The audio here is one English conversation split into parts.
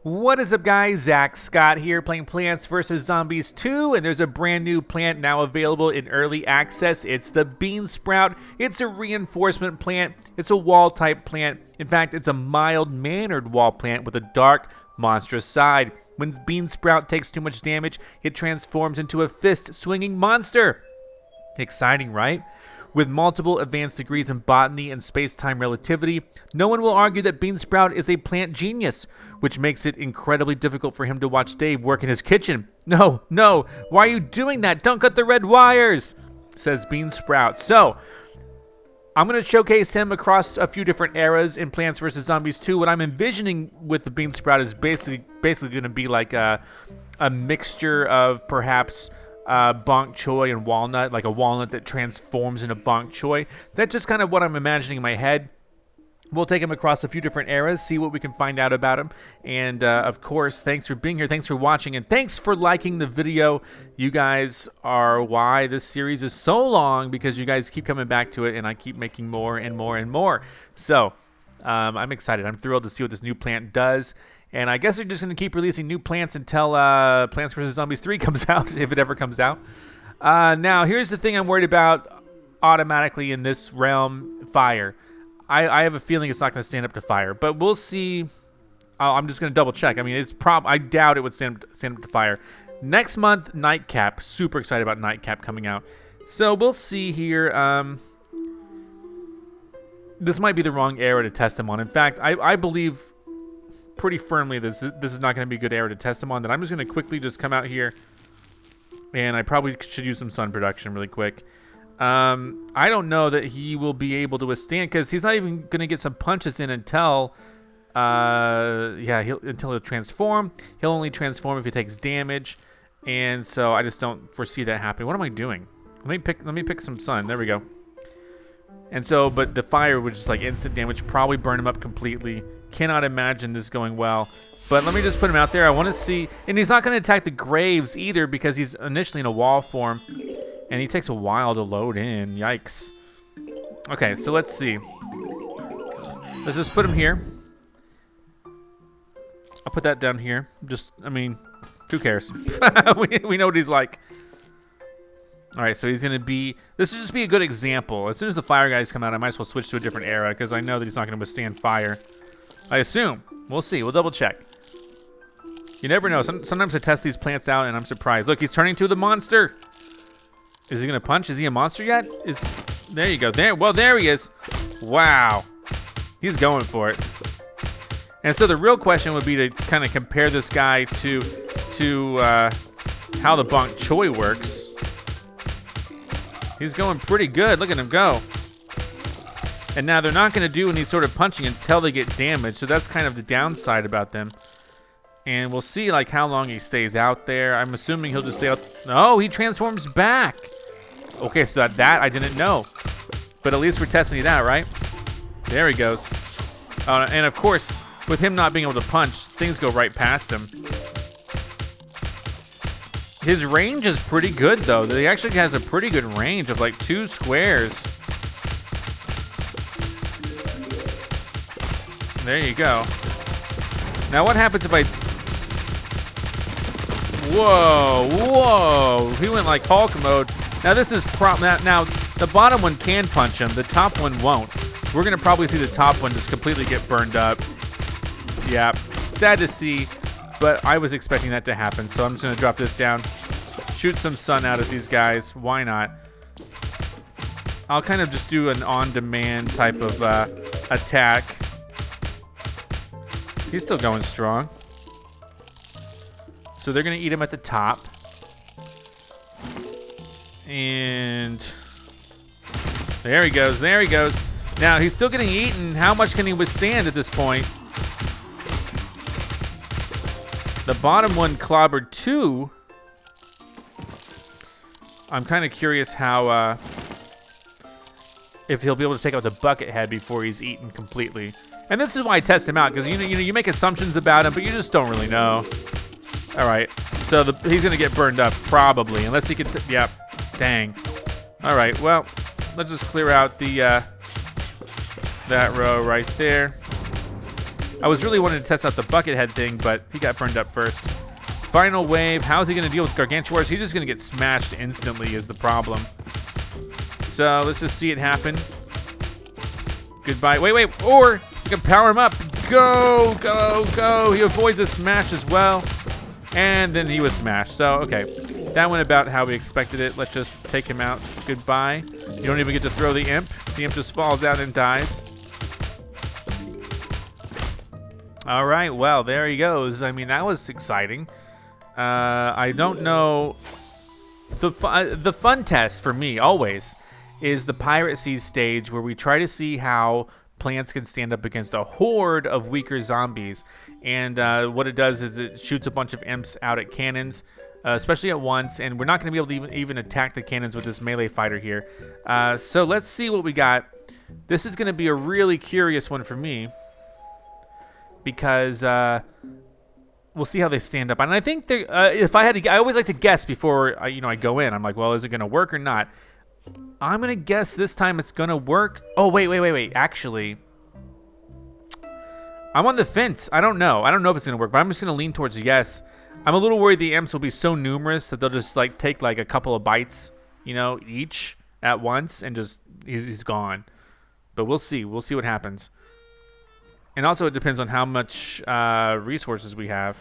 What is up, guys? Zach Scott here playing Plants vs. Zombies 2, and there's a brand new plant now available in early access. It's the bean sprout. It's a reinforcement plant. It's a wall type plant. In fact, it's a mild-mannered wall plant with a dark, monstrous side. When bean sprout takes too much damage, it transforms into a fist-swinging monster. Exciting, right? With multiple advanced degrees in botany and space-time relativity, no one will argue that Beansprout is a plant genius, which makes it incredibly difficult for him to watch Dave work in his kitchen. No, why are you doing that? Don't cut the red wires, says Beansprout. So, I'm going to showcase him across a few different eras in Plants vs. Zombies 2. What I'm envisioning with the Beansprout is basically going to be like a mixture of perhaps bok choy and walnut, like a walnut that transforms into bok choy. That's just kind of what I'm imagining in my head. We'll take him across a few different eras, see what we can find out about him. And of course, thanks for being here, thanks for watching, and thanks for liking the video. You guys are why this series is so long, because you guys keep coming back to it and I keep making more and more and more. So I'm excited. I'm thrilled to see what this new plant does. And I guess they're just going to keep releasing new plants until Plants vs. Zombies 3 comes out, if it ever comes out. Now, here's the thing I'm worried about automatically in this realm, fire. I have a feeling it's not going to stand up to fire, but we'll see. I'm just going to double check. I mean, I doubt it would stand up to fire. Next month, Nightcap. Super excited about Nightcap coming out. So we'll see here. This might be the wrong era to test them on. In fact, I believe pretty firmly this is not going to be a good era to test them on. That I'm just going to quickly just come out here, and I probably should use some sun production really quick. I don't know that he will be able to withstand, because he's not even going to get some punches in until until he'll transform. He'll only transform if he takes damage, and so I just don't foresee that happening. What am I doing? Let me pick some sun. There we go. And so, but the fire would just like instant damage, probably burn him up completely. Cannot imagine this going well. But let me just put him out there. I want to see, and he's not going to attack the graves either, because he's initially in a wall form, and he takes a while to load in. Yikes. Okay, so let's see. Let's just put him here. I'll put that down here. I mean, who cares? we know what he's like. All right, so he's going to be... This will just be a good example. As soon as the fire guys come out, I might as well switch to a different era, because I know that he's not going to withstand fire. I assume. We'll see. We'll double check. You never know. Sometimes I test these plants out, and I'm surprised. Look, he's turning to the monster. Is he going to punch? Is he a monster yet? There you go. There he is. Wow. He's going for it. And so the real question would be to kind of compare this guy to how the bok choy works. He's going pretty good. Look at him go. And now they're not going to do any sort of punching until they get damaged, so that's kind of the downside about them. And we'll see like how long he stays out there. I'm assuming he'll just stay out. Oh, he transforms back. Okay, so that I didn't know. But at least we're testing it out, right? There he goes. And of course, with him not being able to punch, things go right past him. His range is pretty good, though. He actually has a pretty good range of like 2 squares. There you go. Now what happens if I... Whoa. He went like Hulk mode. Now this is... Now the bottom one can punch him. The top one won't. We're going to probably see the top one just completely get burned up. Yeah. Sad to see. But I was expecting that to happen, so I'm just going to drop this down. Shoot some sun out at these guys. Why not? I'll kind of just do an on-demand type of attack. He's still going strong. So they're going to eat him at the top. And there he goes. There he goes. Now, he's still getting eaten. How much can he withstand at this point? The bottom one clobbered 2. I'm kind of curious how, if he'll be able to take out the bucket head before he's eaten completely. And this is why I test him out, because you make assumptions about him, but you just don't really know. All right, so he's gonna get burned up probably, unless he can. Yep, dang. All right, well, let's just clear out the that row right there. I was really wanting to test out the bucket head thing, but he got burned up first. Final wave. How's he going to deal with Gargantuars? He's just going to get smashed instantly is the problem. So let's just see it happen. Goodbye. Wait. Or you can power him up. Go. He avoids a smash as well. And then he was smashed. So, okay. That went about how we expected it. Let's just take him out. Goodbye. You don't even get to throw the imp. The imp just falls out and dies. All right. Well, there he goes. I mean, that was exciting. I don't know. The fun test for me always is the Pirate Seas stage where we try to see how plants can stand up against a horde of weaker zombies. And what it does is it shoots a bunch of imps out at cannons, especially at once. And we're not going to be able to even attack the cannons with this melee fighter here. So let's see what we got. This is going to be a really curious one for me because we'll see how they stand up. And I think if I had to, I always like to guess before I go in. I'm like, well, is it going to work or not? I'm going to guess this time it's going to work. Oh, wait. Actually, I'm on the fence. I don't know. I don't know if it's going to work, but I'm just going to lean towards yes. I'm a little worried the imps will be so numerous that they'll just like take like a couple of bites, each at once and just he's gone. But we'll see. We'll see what happens. And also it depends on how much resources we have.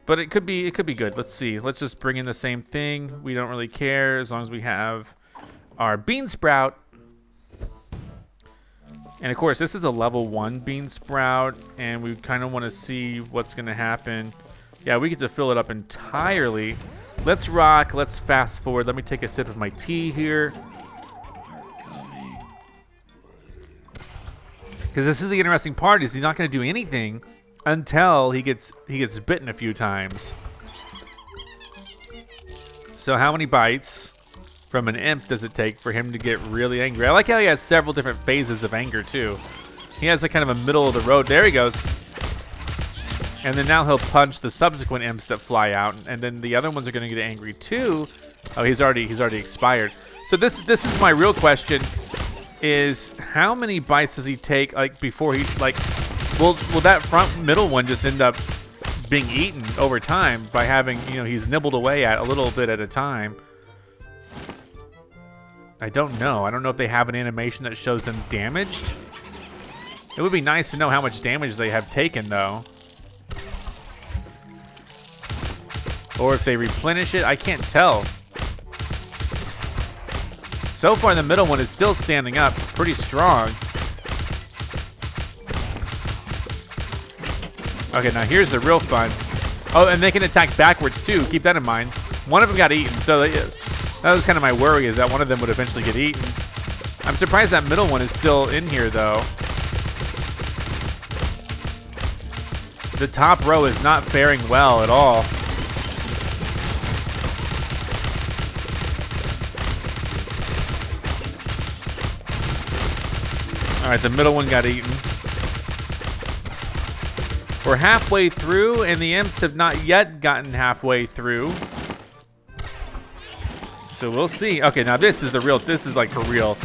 But it could be good. Let's see. Let's just bring in the same thing. We don't really care as long as we have our bean sprout. And of course, this is a level 1 bean sprout, and we kind of want to see what's going to happen. Yeah, we get to fill it up entirely. Let's rock. Let's fast forward. Let me take a sip of my tea here. Because this is the interesting part, is he's not going to do anything until he gets bitten a few times. So how many bites from an imp does it take for him to get really angry? I like how he has several different phases of anger too. He has a kind of a middle of the road. There he goes. And then now he'll punch the subsequent imps that fly out, and then the other ones are going to get angry too. Oh, he's already expired. So this is my real question: is how many bites does he take before he Will that middle one just end up being eaten over time by having, he's nibbled away at a little bit at a time? I don't know. I don't know if they have an animation that shows them damaged. It would be nice to know how much damage they have taken, though. Or if they replenish it, I can't tell. So far, the middle one is still standing up pretty strong. Okay, now here's the real fun. Oh, and they can attack backwards too. Keep that in mind. One of them got eaten, so that was kind of my worry, is that one of them would eventually get eaten. I'm surprised that middle one is still in here, though. The top row is not faring well at all. All right, the middle one got eaten. We're halfway through, and the imps have not yet gotten halfway through. So we'll see. Okay, now this is like for real.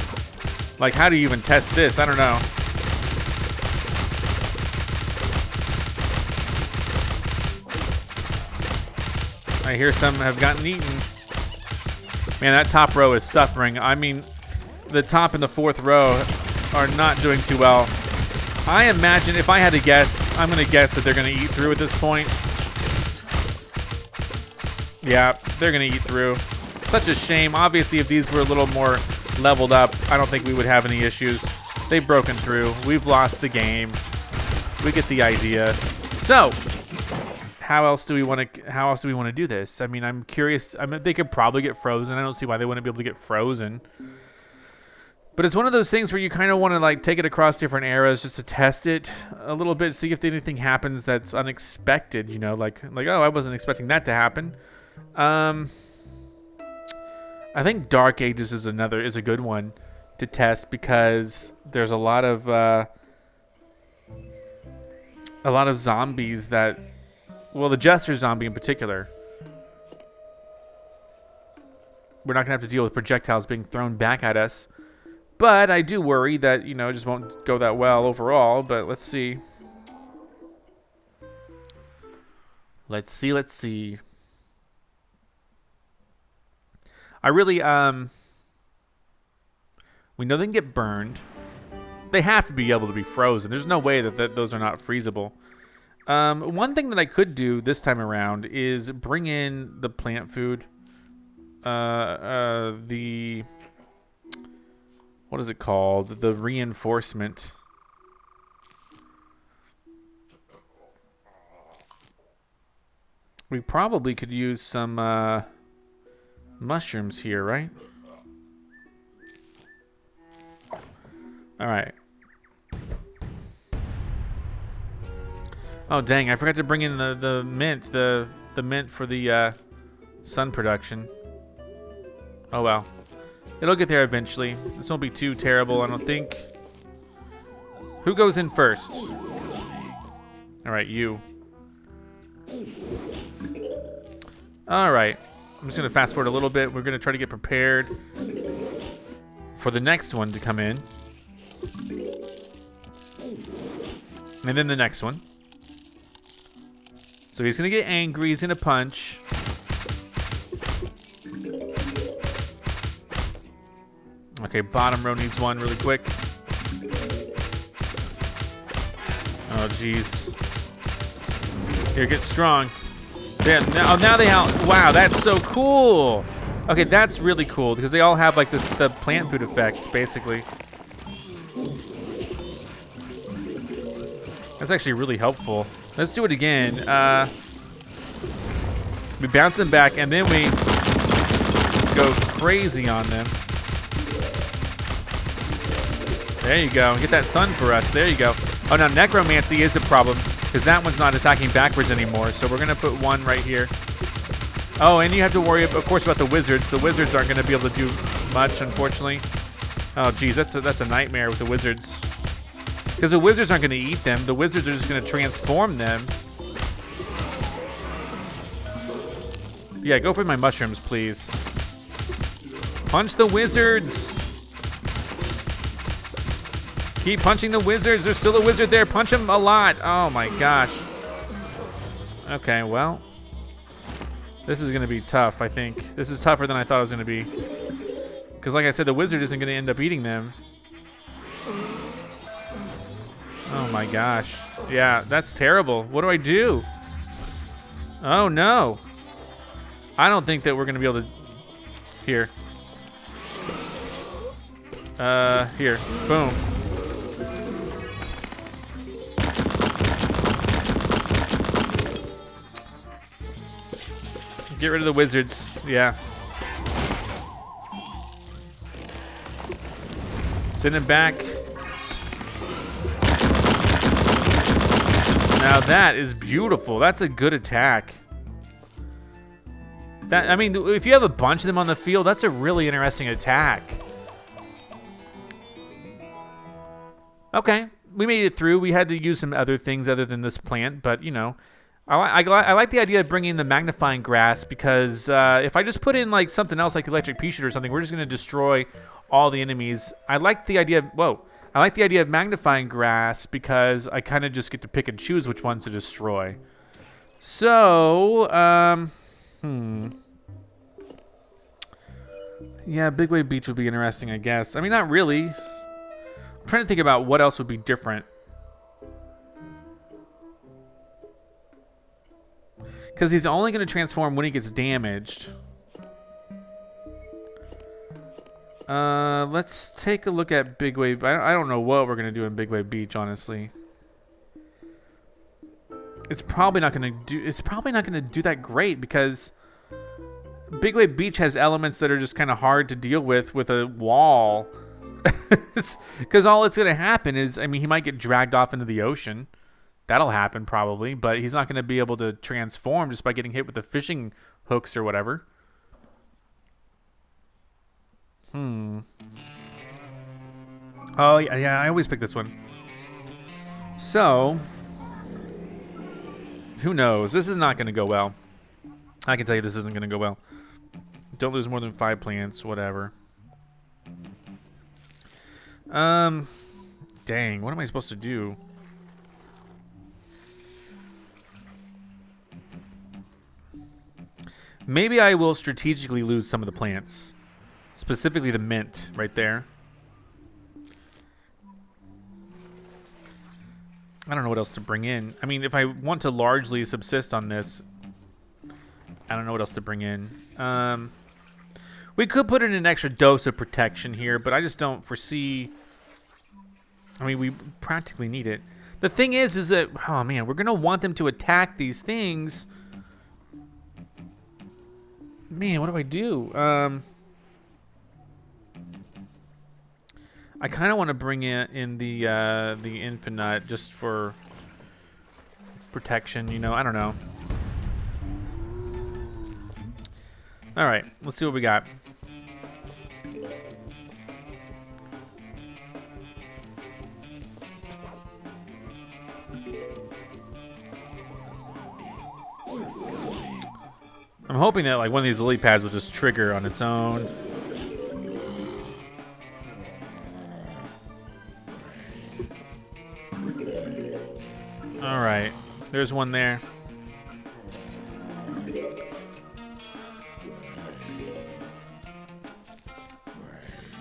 Like, how do you even test this? I don't know. I hear some have gotten eaten. Man, that top row is suffering. I mean, the top and the fourth row are not doing too well. I imagine, if I had to guess, I'm going to guess that they're going to eat through at this point. Yeah, they're going to eat through. Such a shame. Obviously, if these were a little more leveled up, I don't think we would have any issues. They've broken through. We've lost the game. We get the idea. So, how else do we want to do this? I mean, I'm curious. I mean, they could probably get frozen. I don't see why they wouldn't be able to get frozen. But it's one of those things where you kind of want to take it across different eras just to test it a little bit, see if anything happens that's unexpected, like oh, I wasn't expecting that to happen. I think Dark Ages is a good one to test because there's a lot of zombies that, well, the Jester zombie in particular. We're not gonna have to deal with projectiles being thrown back at us. But I do worry that, you know, it just won't go that well overall. But let's see. Let's see. I really, we know they can get burned. They have to be able to be frozen. There's no way that those are not freezable. One thing that I could do this time around is bring in the plant food. What is it called? The reinforcement. We probably could use some mushrooms here, right? All right. Oh dang! I forgot to bring in the mint, the mint for the sun production. Oh well, it'll get there eventually. This won't be too terrible, I don't think. Who goes in first? All right, you. All right. I'm just gonna fast forward a little bit. We're gonna try to get prepared for the next one to come in. And then the next one. So he's gonna get angry, he's gonna punch. Okay, bottom row needs one really quick. Oh jeez. Here, get strong. There, now they all, wow, that's so cool. Okay, that's really cool because they all have like the plant food effects basically. That's actually really helpful. Let's do it again. We bounce them back and then we go crazy on them. There you go. Get that sun for us. There you go. Oh, now necromancy is a problem because that one's not attacking backwards anymore. So we're going to put one right here. Oh, and you have to worry, of course, about the wizards. The wizards aren't going to be able to do much, unfortunately. Oh, geez, that's a nightmare with the wizards. Because the wizards aren't going to eat them. The wizards are just going to transform them. Yeah, go for my mushrooms, please. Punch the wizards. Keep punching the wizards. There's still a wizard there. Punch him a lot. Oh, my gosh. Okay, well. This is going to be tough, I think. This is tougher than I thought it was going to be. Because like I said, the wizard isn't going to end up eating them. Oh my gosh. Yeah, that's terrible. What do I do? Oh no. I don't think that we're gonna be able to... Here. Here. Boom. Get rid of the wizards. Yeah. Send him back. Now that is beautiful. That's a good attack. I mean, if you have a bunch of them on the field, that's a really interesting attack. Okay, we made it through. We had to use some other things other than this plant, but you know, I like the idea of bringing in the magnifying grass because if I just put in like something else like electric peashooter or something, we're just gonna destroy all the enemies. I like the idea of, I like the idea of magnifying grass because I kind of just get to pick and choose which ones to destroy. So, yeah, Big Wave Beach would be interesting, I guess. I mean, not really. I'm trying to think about what else would be different. Because he's only going to transform when he gets damaged. Let's take a look at Big Wave. I don't know what we're gonna do in Big Wave Beach, honestly. It's probably not gonna do that great because Big Wave Beach has elements that are just kind of hard to deal with a wall. Because all that's gonna happen is, I mean, he might get dragged off into the ocean. That'll happen probably, but he's not gonna be able to transform just by getting hit with the fishing hooks or whatever. Oh, yeah, I always pick this one. So, who knows? This is not going to go well. I can tell you this isn't going to go well. Don't lose more than 5 plants, whatever. Dang, what am I supposed to do? Maybe I will strategically lose some of the plants. Specifically the mint right there. I don't know what else to bring in. I mean, if I want to largely subsist on this, I don't know what else to bring in. We could put in an extra dose of protection here, but I just don't foresee... I mean, we practically need it. The thing is that, oh man, we're gonna want them to attack these things. Man, what do I do? I kind of want to bring in the infinite just for protection, you know. I don't know. All right, let's see what we got. I'm hoping that like one of these lily pads will just trigger on its own. All right, there's one there.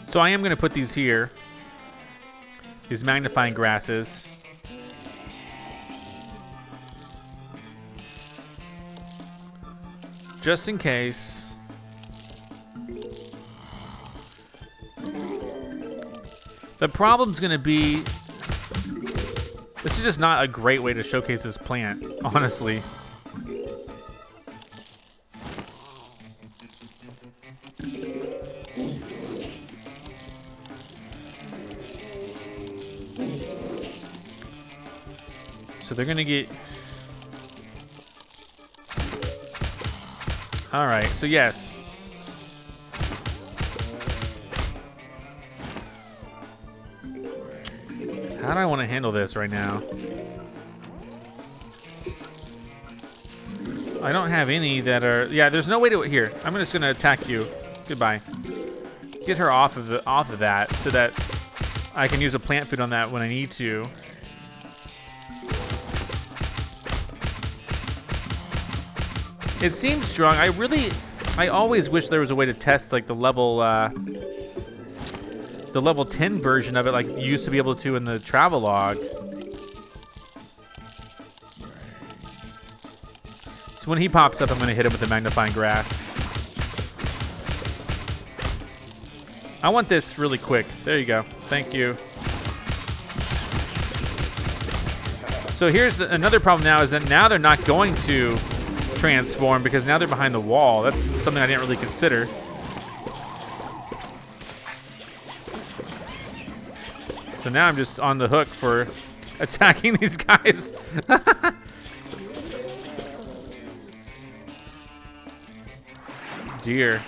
So I am going to put these here, these magnifying grasses. Just in case. The problem's going to be, this is just not a great way to showcase this plant, honestly. So they're gonna get... Alright, so yes. How do I want to handle this right now? I don't have any that are... Yeah, there's no way to... Here, I'm just gonna attack you. Goodbye. Get her off of that so that I can use a plant food on that when I need to. It seems strong. I always wish there was a way to test like the level 10 version of it, like you used to be able to in the travelogue. So when he pops up, I'm gonna hit him with the magnifying grass. I want this really quick. There you go. Thank you. So here's another problem now is that now they're not going to transform because now they're behind the wall. That's something I didn't really consider. So now I'm just on the hook for attacking these guys. Dear.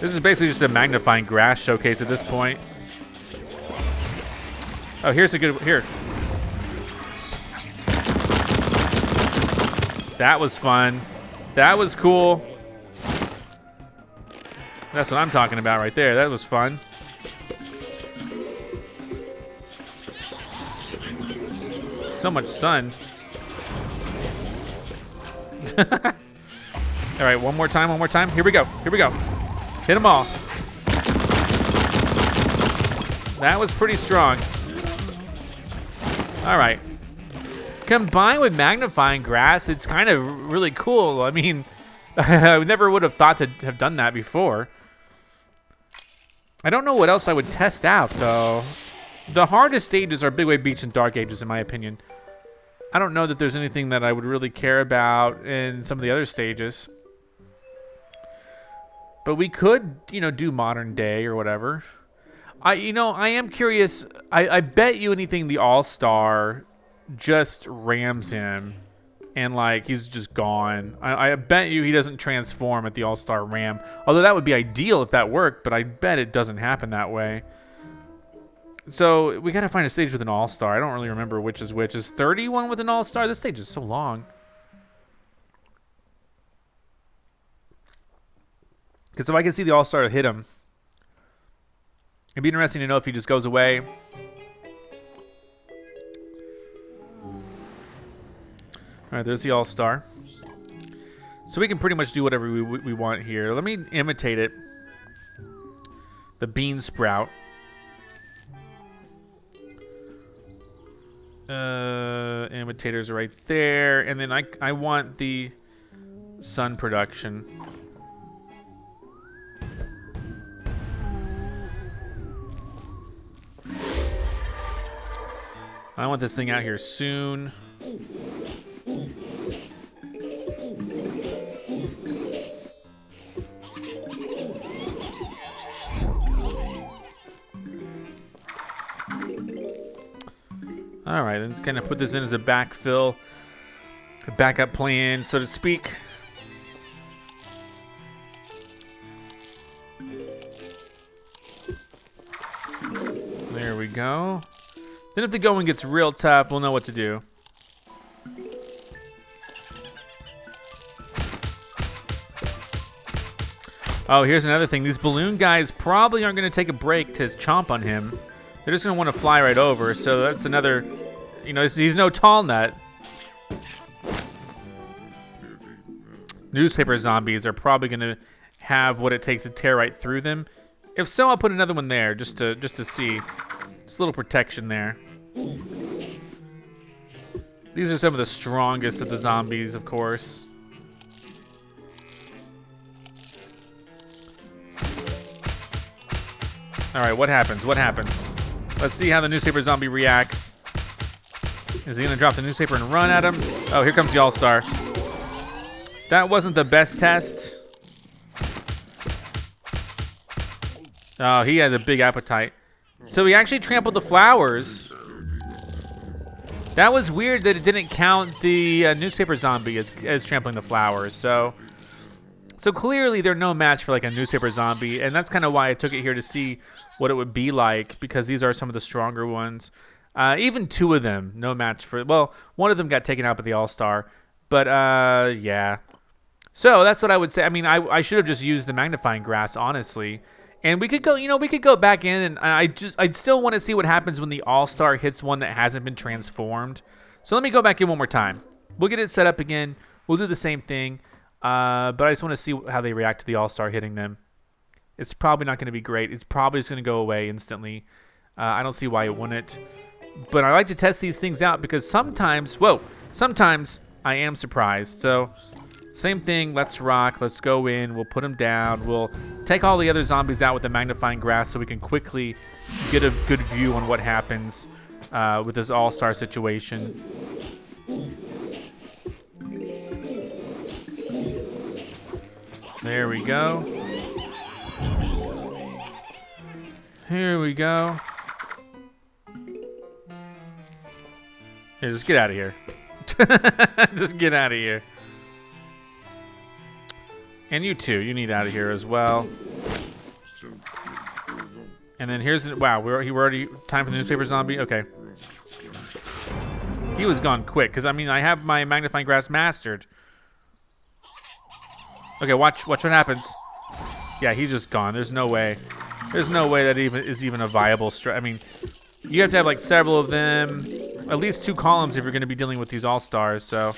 This is basically just a magnifying grass showcase at this point. Oh, here's a good, here. That was fun. That was cool. That's what I'm talking about right there. That was fun. So much sun. All right, one more time, one more time. Here we go, here we go. Hit them all. That was pretty strong. All right. Combined with magnifying grass, it's kind of really cool. I mean, I never would have thought to have done that before. I don't know what else I would test out, though. The hardest stages are Big Wave Beach and Dark Ages, in my opinion. I don't know that there's anything that I would really care about in some of the other stages. But we could, you know, do modern day or whatever. I am curious. I bet you anything the All-Star just rams him and like he's just gone. I bet you he doesn't transform at the All-Star ram. Although that would be ideal if that worked, but I bet it doesn't happen that way. So we gotta find a stage with an All-Star. I don't really remember which is which. Is 31 with an All-Star? This stage is so long. Because if I can see the All-Star hit him, it'd be interesting to know if he just goes away. All right, there's the All-Star. So we can pretty much do whatever we want here. Let me imitate it. The bean sprout. Imitators right there. And then I want the sun production. I want this thing out here soon. All right, let's kind of put this in as a backfill, a backup plan, so to speak. There we go. Then if the going gets real tough, we'll know what to do. Oh, here's another thing. These balloon guys probably aren't going to take a break to chomp on him. They're just going to want to fly right over, so that's another, you know, he's no tall nut. Newspaper zombies are probably going to have what it takes to tear right through them. If so, I'll put another one there just to see. Just a little protection there. These are some of the strongest of the zombies, of course. All right, what happens? What happens? Let's see how the newspaper zombie reacts. Is he gonna drop the newspaper and run at him? Oh, here comes the All-Star. That wasn't the best test. Oh, he has a big appetite. So he actually trampled the flowers. That was weird that it didn't count the newspaper zombie as trampling the flowers. So clearly they're no match for like a newspaper zombie, and that's kind of why I took it here to see what it would be like, because these are some of the stronger ones. Even two of them, no match for, well, one of them got taken out by the All-Star, but yeah. So that's what I would say. I mean, I should have just used the magnifying glass, honestly. And we could go, you know, we could go back in, and I still want to see what happens when the All-Star hits one that hasn't been transformed. So let me go back in one more time. We'll get it set up again. We'll do the same thing. But I just want to see how they react to the All-Star hitting them. It's probably not going to be great. It's probably just going to go away instantly. I don't see why it wouldn't. But I like to test these things out because sometimes I am surprised. So same thing, let's rock. Let's go in. We'll put them down. We'll take all the other zombies out with the magnifying glass so we can quickly get a good view on what happens with this All-Star situation. There we go. Here we go. Here, just get out of here. Just get out of here. And you too, you need out of here as well. And then here's, wow, we're already, time for the newspaper zombie? Okay. He was gone quick, because I mean, I have my magnifying glass mastered. Okay, watch what happens. Yeah, he's just gone. There's no way. There's no way that is even a viable strat. I mean, you have to have like several of them, at least 2 columns if you're going to be dealing with these All-Stars. So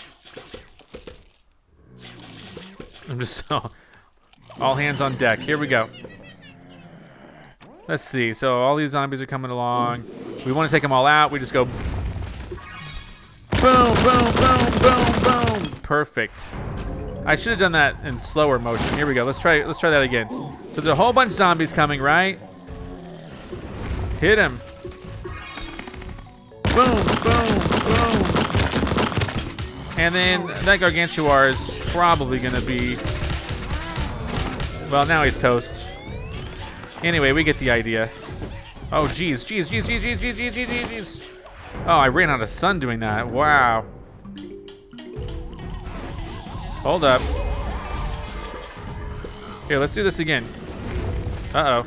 I'm just all hands on deck. Here we go. Let's see. So all these zombies are coming along. We want to take them all out. We just go boom, boom, boom, boom, boom. Perfect. I should have done that in slower motion. Here we go. Let's try that again. So there's a whole bunch of zombies coming, right? Hit him. Boom, boom, boom. And then that Gargantuar is probably going to be, well, now he's toast. Anyway, we get the idea. Oh, jeez. Oh, I ran out of sun doing that. Wow. Hold up. Here, let's do this again. Uh-oh.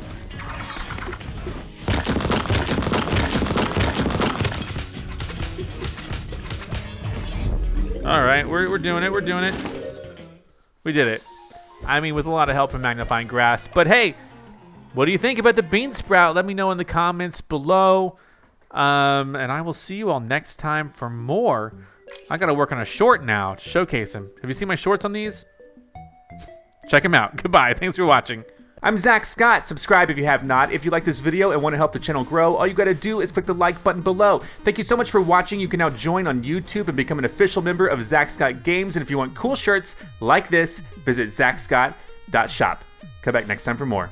All right, we're doing it. We did it. I mean, with a lot of help from magnifying glass. But hey, what do you think about the bean sprout? Let me know in the comments below. And I will see you all next time for more. I gotta work on a short now to showcase him. Have you seen my shorts on these? Check them out. Goodbye. Thanks for watching. I'm Zack Scott. Subscribe if you have not. If you like this video and want to help the channel grow, all you gotta do is click the like button below. Thank you so much for watching. You can now join on YouTube and become an official member of ZackScottGames. And if you want cool shirts like this, visit ZackScott.shop. Come back next time for more.